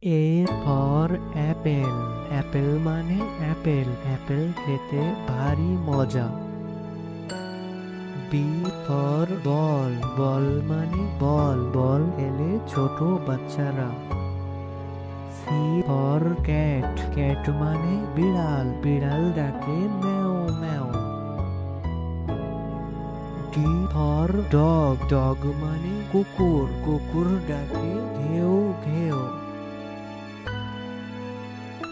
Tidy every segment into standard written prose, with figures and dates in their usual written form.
A for Apple. Apple মানে Apple. Apple খেতে ভারী মজা। B for ball. বল মানে বল। বল খেলে ছোট বাচ্চারা। C for cat. ক্যাট মানে বিড়াল। বিড়াল ডাকে meow meow. D for dog. Dog মানে কুকুর। কুকুর ডাকে ঘেউ ঘেউ।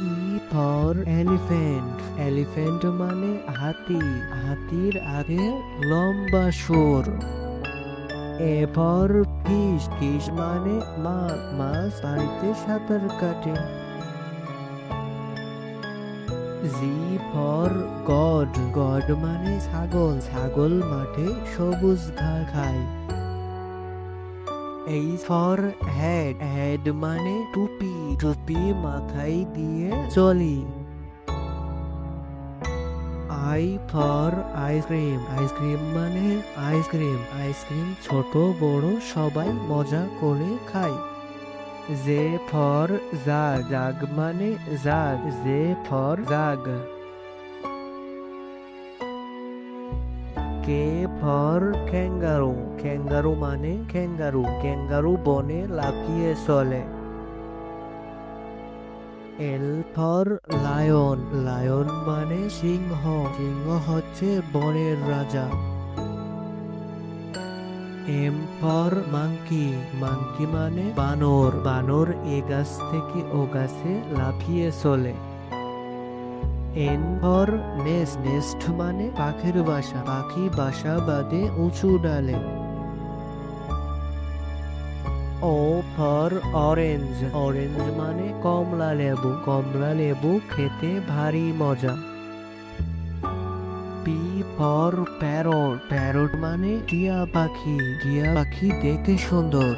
E for elephant. এলিফ্যান্ট মানে হাতি। হাতির আগে লম্বা সুর। A for fish. ফিশ মানে মাছ। মাছ পানিতে সাঁতার কাটে। G for god. গড মানে ছাগল। ছাগল মাঠে সবুজ ঘাস খায়। H for head. হেড মানে টুপি। টুপি মাথায় দিয়ে চলি। I for ice cream. আইসক্রিম মানে আইসক্রিম। আইসক্রিম ছোট বড় সবাই মজা করে খায়। J for jug. জাগ মানে jug. J for jug. K for kangaroo. Kangaroo মানে ক্যাঙ্গারু। ক্যাঙ্গারু বনে লাফিয়ে চলে। L for lion. লায়ন মানে সিংহ। সিংহ হচ্ছে বনের রাজা। M for monkey. মাঙ্কি মানে বানর। বানর এ গাছ থেকে ও গাছে লাফিয়ে চলে। N for nest. নেস্ট মানে পাখির বাসা। পাখি বাসা বাঁধে উঁচু ডালে। O for orange. অরেঞ্জ মানে কমলা লেবু। কমলা লেবু খেতে ভারী মজা। P for parrot. প্যারট মানে টিয়া পাখি। টিয়া পাখি দেখতে সুন্দর।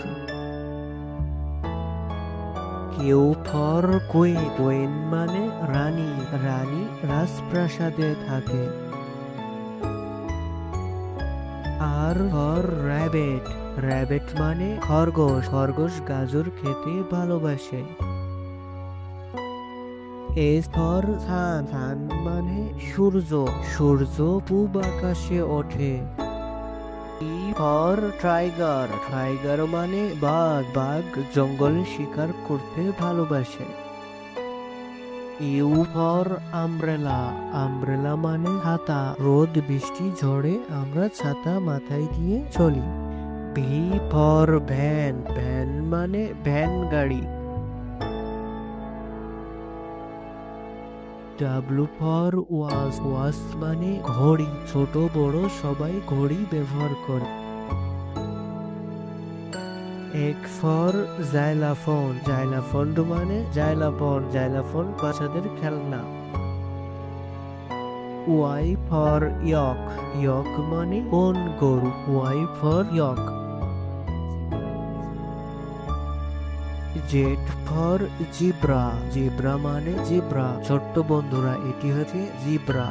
Q for queen. কুইন মানে রানী। রানী রাজপ্রাসাদে থাকে। আর ফর র্যাবেট। র্যাবেট মানে খরগোশ। খরগোশ গাজর খেতে ভালোবাসে। S for sun. সান মানে সূর্য। সূর্য পূব আকাশে ওঠে। T for tiger. টাইগার মানে বাঘ। বাঘ জঙ্গলে শিকার করতে ভালোবাসে। You for umbrella. আমব্রেলা মানে ছাতা। রোদ বৃষ্টি ঝড়ে আমরা ছাতা মাথায় দিয়ে চলি। V for van. ভ্যান মানে ভ্যান গাড়ি। W for watch. ওয়াচ মানে ঘড়ি। ছোট বড় সবাই ঘড়ি ব্যবহার করে। X for জাইলাফোন। জাইলাফোন মানে জাইলাফোন। জাইলাফোন বাচ্চাদের খেলনা। ওয়াই ফর ইয়ক। ইয়ক মানে কোন গরু। Y for yak. Z for zebra. Zebra মানে জিব্রা। ছোট্ট বন্ধুরা এটি হচ্ছে জিব্রা।